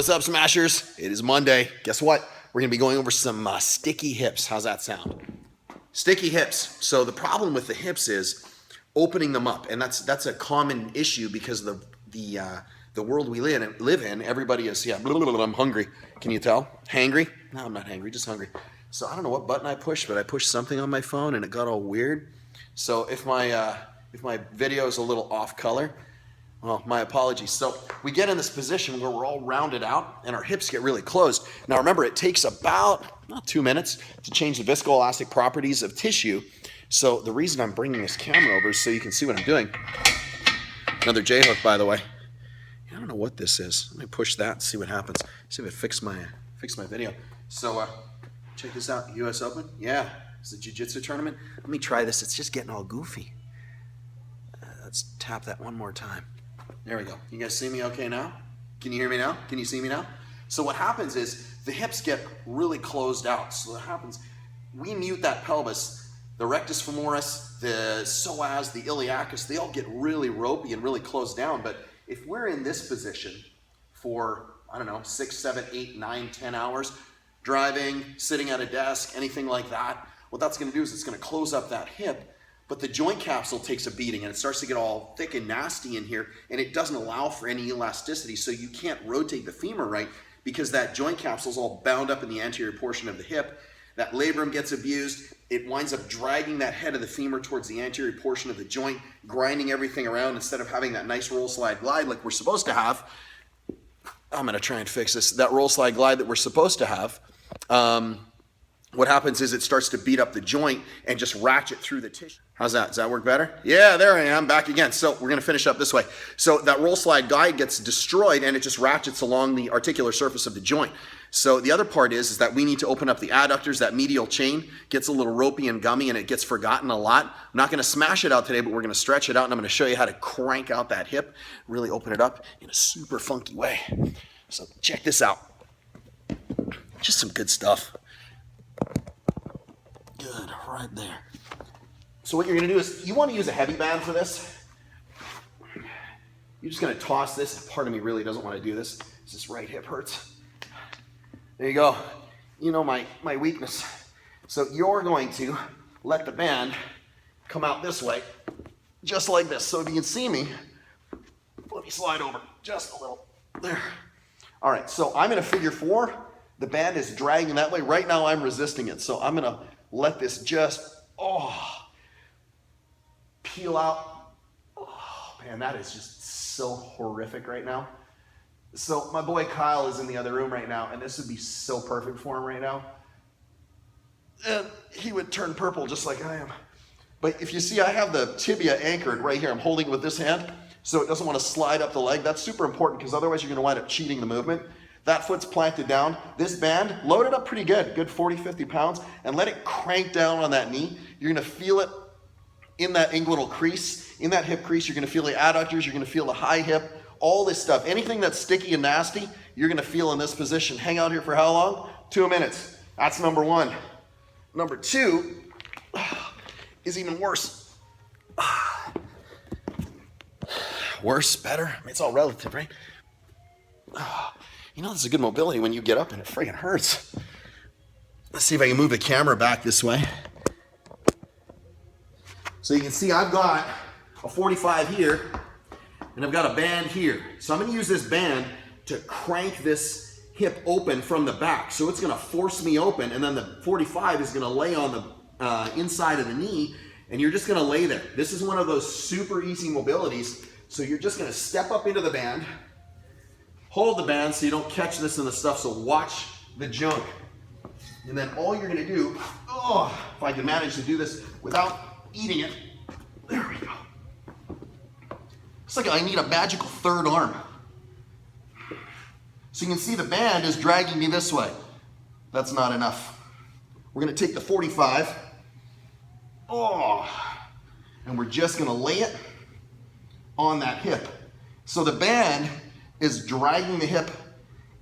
What's up, Smashers? It is Monday. Guess what? We're going to be going over some sticky hips. How's that sound? Sticky hips. So the problem with the hips is opening them up, and that's a common issue because the world we live in, everybody is, I'm hungry. Can you tell? Hangry? No, I'm not hangry, just hungry. So I don't know what button I pushed, but I pushed something on my phone and it got all weird. So if my video is a little off color, well, my apologies. So we get in this position where we're all rounded out and our hips get really closed. Now remember, it takes about 2 minutes to change the viscoelastic properties of tissue. So the reason I'm bringing this camera over is so you can see what I'm doing. Another J-hook, by the way. I don't know what this is. Let me push that and see what happens. See if it fixed my video. So check this out. US Open. Yeah, it's a jiu-jitsu tournament. Let me try this. It's just getting all goofy. Let's tap that one more time. There we go. You guys see me okay now? Can you hear me now? Can you see me now? So what happens is the hips get really closed out. So what happens, we mute that pelvis, the rectus femoris, the psoas, the iliacus, they all get really ropey and really closed down. But if we're in this position for, 6, 7, 8, 9, 10 hours, driving, sitting at a desk, anything like that, what that's going to do is it's going to close up that hip. But the joint capsule takes a beating and it starts to get all thick and nasty in here, and it doesn't allow for any elasticity, so you can't rotate the femur right because that joint capsule is all bound up in the anterior portion of the hip. That labrum gets abused. It winds up dragging that head of the femur towards the anterior portion of the joint, grinding everything around instead of having that nice roll, slide, glide like we're supposed to have. I'm going to try and fix this. That roll, slide, glide that we're supposed to have. What happens is it starts to beat up the joint and just ratchet through the tissue. How's that? Does that work better? Yeah, there I am, back again. So we're going to finish up this way. So that roll, slide, glide gets destroyed and it just ratchets along the articular surface of the joint. So the other part is that we need to open up the adductors. That medial chain gets a little ropey and gummy and it gets forgotten a lot. I'm not going to smash it out today, but we're going to stretch it out and I'm going to show you how to crank out that hip, really open it up in a super funky way. So check this out. Just some good stuff. Good, right there. So what you're going to do is, you want to use a heavy band for this. You're just going to toss this. Part of me really doesn't want to do this. This right hip hurts. There you go. You know my weakness. So you're going to let the band come out this way, just like this. So if you can see me, let me slide over just a little. There. All right, so I'm in a figure 4. The band is dragging that way. Right now I'm resisting it. So I'm going to let this just, peel out. Oh, man, that is just so horrific right now. So my boy Kyle is in the other room right now, and this would be so perfect for him right now. And he would turn purple just like I am. But if you see, I have the tibia anchored right here. I'm holding it with this hand, so it doesn't want to slide up the leg. That's super important because otherwise you're going to wind up cheating the movement. That foot's planted down. This band, load it up pretty good 40, 50 pounds, and let it crank down on that knee. You're going to feel it in that inguinal crease, in that hip crease. You're going to feel the adductors. You're going to feel the high hip, all this stuff. Anything that's sticky and nasty, you're going to feel in this position. Hang out here for how long? 2 minutes. That's number 1. Number 2 is even worse. Worse, better? I mean, it's all relative, right? You know, this is a good mobility when you get up and it friggin' hurts. Let's see if I can move the camera back this way. So you can see I've got a 45 here and I've got a band here. So I'm going to use this band to crank this hip open from the back. So it's going to force me open, and then the 45 is going to lay on the inside of the knee, and you're just going to lay there. This is one of those super easy mobilities. So you're just going to step up into the band, hold the band so you don't catch this in the stuff, so watch the junk. And then all you're going to do, if I can manage to do this without eating it, there we go. It's like I need a magical third arm. So you can see the band is dragging me this way. That's not enough. We're going to take the 45, and we're just going to lay it on that hip. So the band is dragging the hip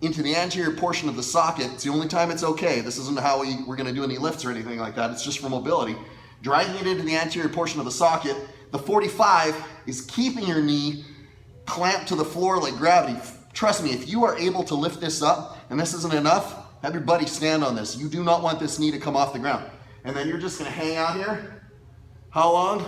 into the anterior portion of the socket. It's the only time it's okay. This isn't how we're going to do any lifts or anything like that. It's just for mobility. Dragging it into the anterior portion of the socket. The 45 is keeping your knee clamped to the floor like gravity. Trust me, if you are able to lift this up and this isn't enough, have your buddy stand on this. You do not want this knee to come off the ground. And then you're just gonna hang out here. How long?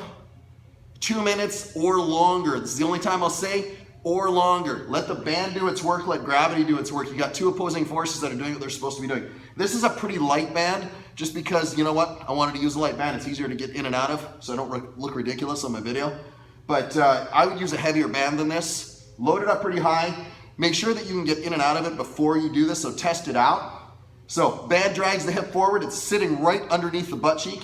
2 minutes or longer. This is the only time I'll say or longer. Let the band do its work, let gravity do its work. You got two opposing forces that are doing what they're supposed to be doing. This is a pretty light band, just because, you know what? I wanted to use a light band. It's easier to get in and out of, so I don't look ridiculous on my video. But I would use a heavier band than this. Load it up pretty high. Make sure that you can get in and out of it before you do this, so test it out. So band drags the hip forward. It's sitting right underneath the butt cheek.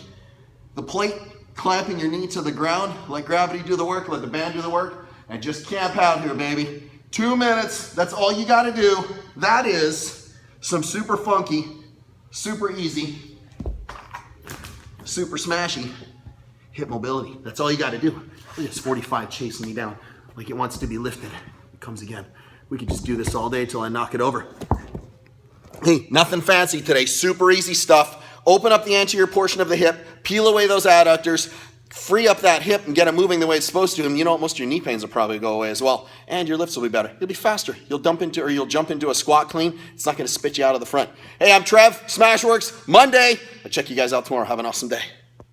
The plate clamping your knee to the ground. Let gravity do the work, let the band do the work, and just camp out here, baby. 2 minutes, that's all you gotta do. That is some super funky, super easy, super smashy hip mobility. That's all you gotta do. Look at this 45 chasing me down like it wants to be lifted. It comes again. We could just do this all day till I knock it over. Hey, nothing fancy today, super easy stuff. Open up the anterior portion of the hip, peel away those adductors, free up that hip and get it moving the way it's supposed to. And you know what? Most of your knee pains will probably go away as well. And your lifts will be better. You'll be faster. You'll jump into a squat clean. It's not going to spit you out of the front. Hey, I'm Trev, SmashweRx, Monday. I'll check you guys out tomorrow. Have an awesome day.